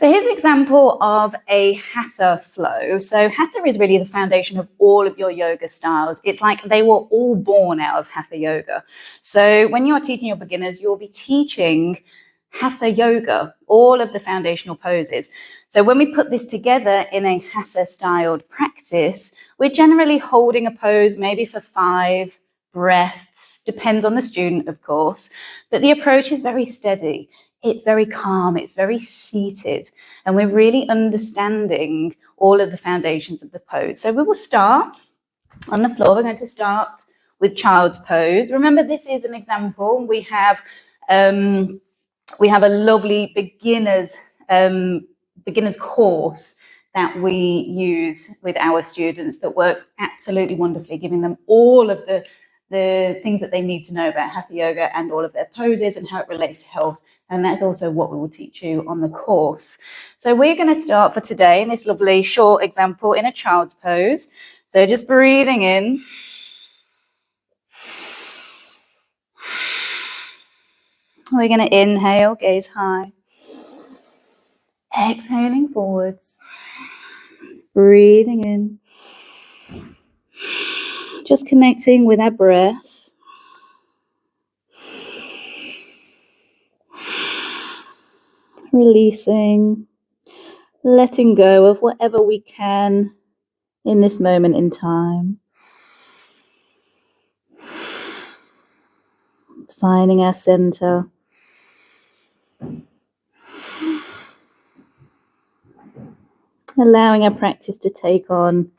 So here's an example of a Hatha flow. So Hatha is really the foundation of all of your yoga styles. It's like they were all born out of Hatha yoga. So when you're teaching your beginners, you'll be teaching Hatha yoga, all of the foundational poses. So when we put this together in a Hatha styled practice, we're generally holding a pose maybe for 5 breaths, depends on the student, of course, but the approach is very steady. It's very calm, it's very seated, and we're really understanding all of the foundations of the pose. So we will start on the floor. We're going to start with child's pose. Remember, this is an example. We have a lovely beginners course that we use with our students that works absolutely wonderfully, giving them all of the things that they need to know about Hatha yoga and all of their poses and how it relates to health. And that's also what we will teach you on the course. So we're going to start for today in this lovely short example in a child's pose. So just breathing in. We're going to inhale, gaze high. Exhaling forwards. Breathing in. Just connecting with our breath. Releasing, letting go of whatever we can in this moment in time. Finding our center. Allowing our practice to take on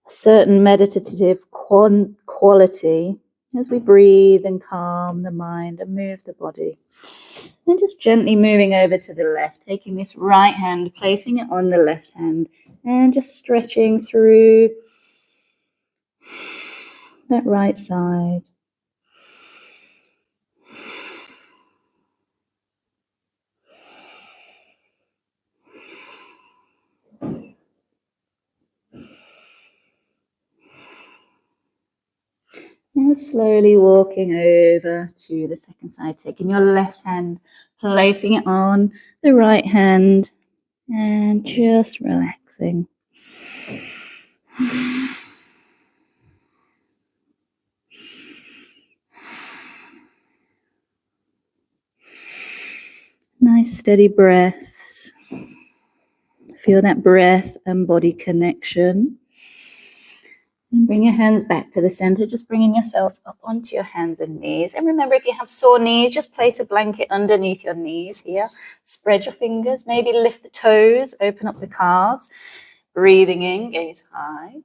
a certain meditative quality as we breathe and calm the mind and move the body. And just gently moving over to the left, taking this right hand, placing it on the left hand, and just stretching through that right side. Now slowly walking over to the second side, taking your left hand, placing it on the right hand, and just relaxing. Nice steady breaths. Feel that breath and body connection. And bring your hands back to the center, just bringing yourselves up onto your hands and knees. And remember, if you have sore knees, just place a blanket underneath your knees here. Spread your fingers, maybe lift the toes, open up the calves. Breathing in, gaze high.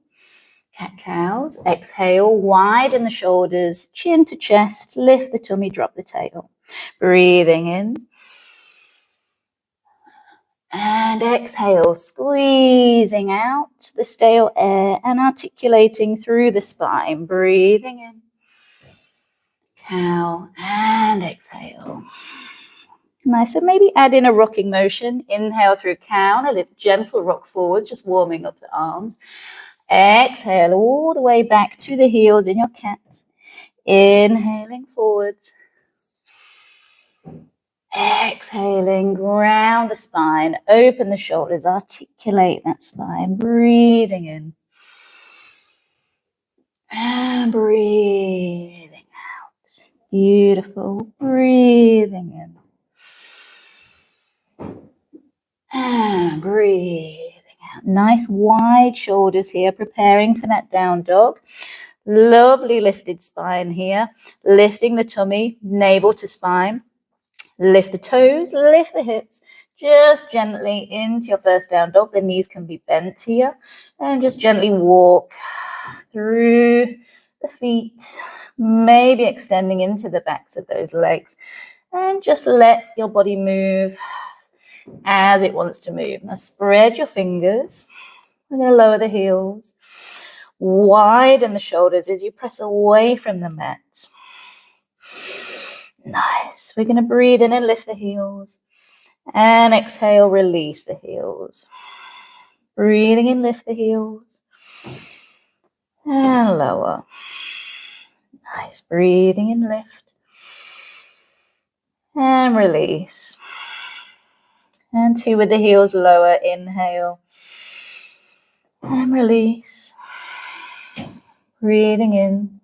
Cat-cows. Exhale, widen the shoulders, chin to chest, lift the tummy, drop the tail. Breathing in. And exhale, squeezing out the stale air and articulating through the spine. Breathing in. Cow and exhale. Nice. And maybe add in a rocking motion. Inhale through cow and a little gentle rock forwards, just warming up the arms. Exhale all the way back to the heels in your cat. Inhaling forwards. Exhaling, ground the spine, open the shoulders, articulate that spine, breathing in. And breathing out. Beautiful. Breathing in. And breathing out. Nice wide shoulders here, preparing for that down dog. Lovely lifted spine here, lifting the tummy, navel to spine. Lift the toes, lift the hips, just gently into your first down dog. The knees can be bent here. And just gently walk through the feet, maybe extending into the backs of those legs. And just let your body move as it wants to move. Now spread your fingers. We're going to lower the heels. Widen the shoulders as you press away from the mat. Nice. We're going to breathe in and lift the heels. And exhale, release the heels. Breathing in, lift the heels. And lower. Nice. Breathing in, lift. And release. And 2 with the heels lower. Inhale and release. Breathing in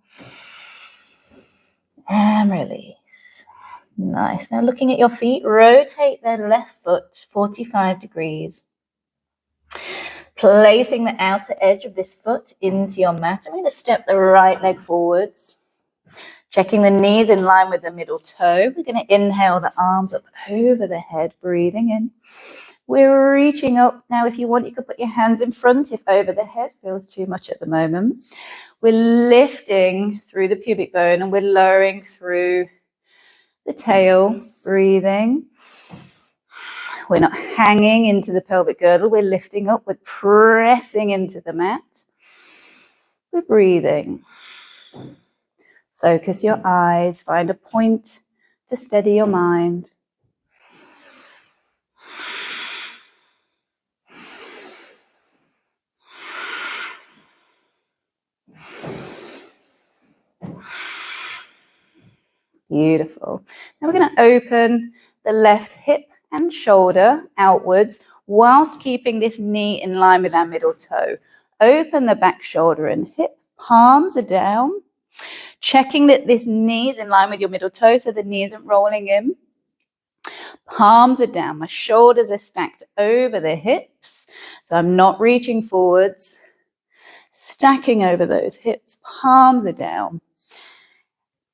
and release. Nice. Now looking at your feet, rotate the left foot 45 degrees. Placing the outer edge of this foot into your mat. I'm going to step the right leg forwards. Checking the knees in line with the middle toe. We're going to inhale the arms up over the head, breathing in. We're reaching up. Now, if you want, you could put your hands in front if over the head feels too much at the moment. We're lifting through the pubic bone and we're lowering through the tail, breathing. We're not hanging into the pelvic girdle. We're lifting up. We're pressing into the mat. We're breathing. Focus your eyes. Find a point to steady your mind. Beautiful. Now we're going to open the left hip and shoulder outwards whilst keeping this knee in line with our middle toe. Open the back shoulder and hip. Palms are down. Checking that this knee is in line with your middle toe so the knee isn't rolling in. Palms are down. My shoulders are stacked over the hips. So I'm not reaching forwards. Stacking over those hips. Palms are down.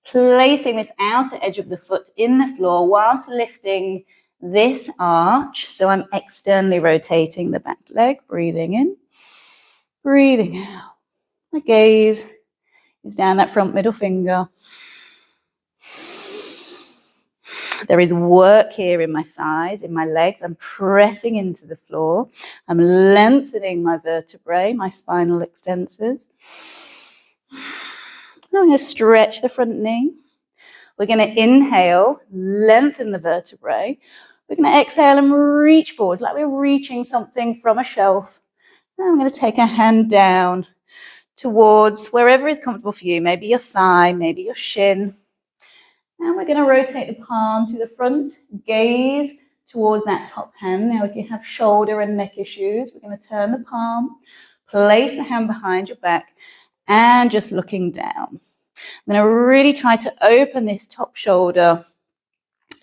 Placing this outer edge of the foot in the floor whilst lifting this arch. So I'm externally rotating the back leg, breathing in, breathing out. My gaze is down that front middle finger. There is work here in my thighs, in my legs. I'm pressing into the floor. I'm lengthening my vertebrae, my spinal extensors. I'm going to stretch the front knee. We're going to inhale, lengthen the vertebrae. We're going to exhale and reach forwards like we're reaching something from a shelf. And I'm going to take a hand down towards wherever is comfortable for you. Maybe your thigh, maybe your shin. And we're going to rotate the palm to the front, gaze towards that top hand. Now, if you have shoulder and neck issues, we're going to turn the palm, place the hand behind your back, and just looking down. I'm going to really try to open this top shoulder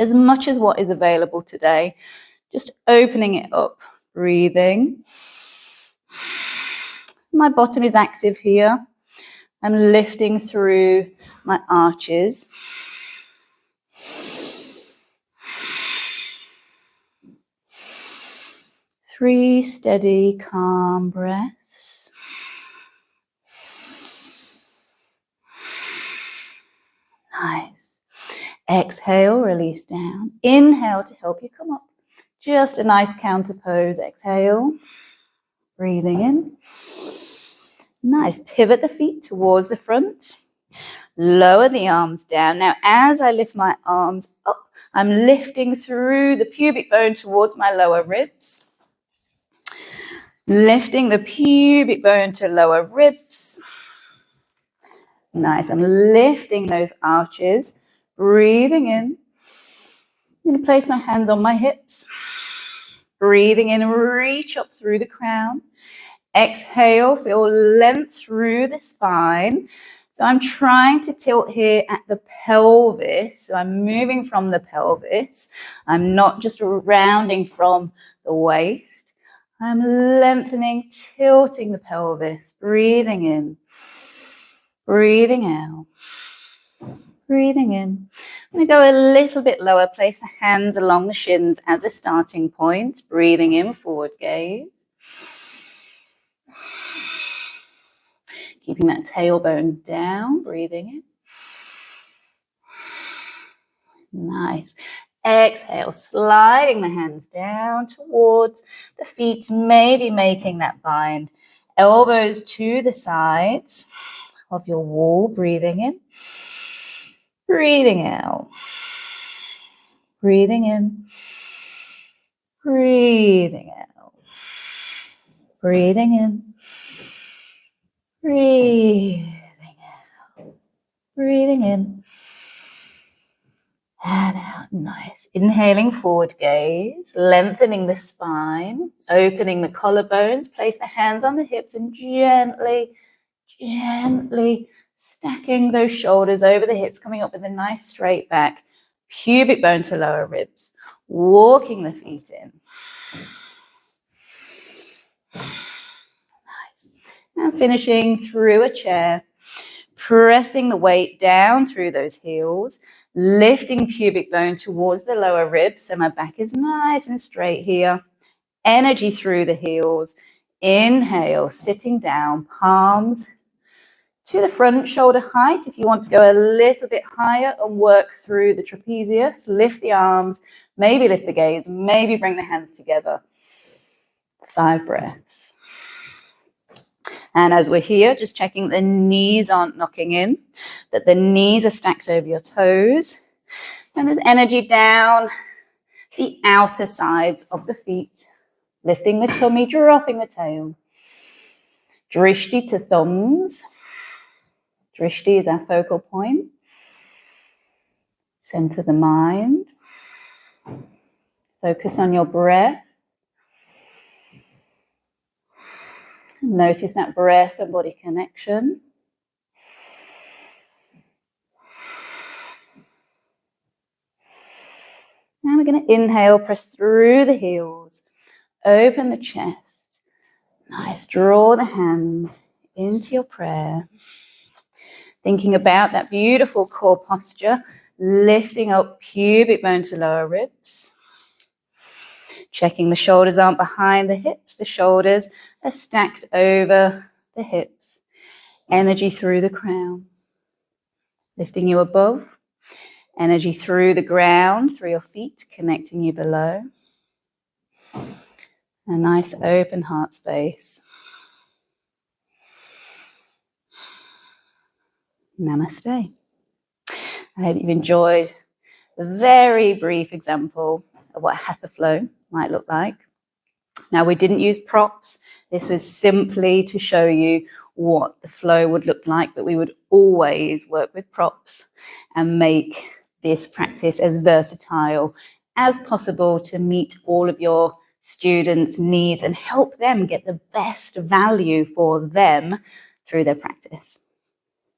as much as what is available today. Just opening it up, breathing. My bottom is active here. I'm lifting through my arches. Three steady, calm breaths. Nice. Exhale, release down. Inhale to help you come up. Just a nice counter pose. Exhale. Breathing in. Nice. Pivot the feet towards the front. Lower the arms down. Now, as I lift my arms up, I'm lifting through the pubic bone towards my lower ribs. Lifting the pubic bone to lower ribs. Nice. I'm lifting those arches. Breathing in. I'm going to place my hands on my hips. Breathing in, reach up through the crown. Exhale, feel length through the spine. So I'm trying to tilt here at the pelvis. So I'm moving from the pelvis. I'm not just rounding from the waist. I'm lengthening, tilting the pelvis. Breathing in. Breathing out. Breathing in. I'm going to go a little bit lower. Place the hands along the shins as a starting point. Breathing in, forward gaze. Keeping that tailbone down. Breathing in. Nice. Exhale, sliding the hands down towards the feet, maybe making that bind. Elbows to the sides of your wall. Breathing in. Breathing out. Breathing in. Breathing out. Breathing in. Breathing out. Breathing in. And out, nice. Inhaling, forward gaze, lengthening the spine, opening the collarbones, place the hands on the hips and gently stacking those shoulders over the hips, coming up with a nice straight back, pubic bone to lower ribs, walking the feet in. Nice. And finishing through a chair, pressing the weight down through those heels, lifting pubic bone towards the lower ribs, so my back is nice and straight here. Energy through the heels. Inhale, sitting down, palms to the front, shoulder height. If you want to go a little bit higher and work through the trapezius, lift the arms, maybe lift the gaze, maybe bring the hands together. 5 breaths. And as we're here, just checking the knees aren't knocking in, that the knees are stacked over your toes. And there's energy down the outer sides of the feet, lifting the tummy, dropping the tail. Drishti to thumbs. Drishti is our focal point. Center the mind. Focus on your breath. Notice that breath and body connection. And we're going to inhale, press through the heels, open the chest. Nice, draw the hands into your prayer. Thinking about that beautiful core posture, lifting up pubic bone to lower ribs. Checking the shoulders aren't behind the hips, the shoulders are stacked over the hips. Energy through the crown, lifting you above. Energy through the ground, through your feet, connecting you below. A nice open heart space. Namaste. I hope you've enjoyed a very brief example of what a Hatha flow might look like. Now, we didn't use props. This was simply to show you what the flow would look like, but we would always work with props and make this practice as versatile as possible to meet all of your students' needs and help them get the best value for them through their practice.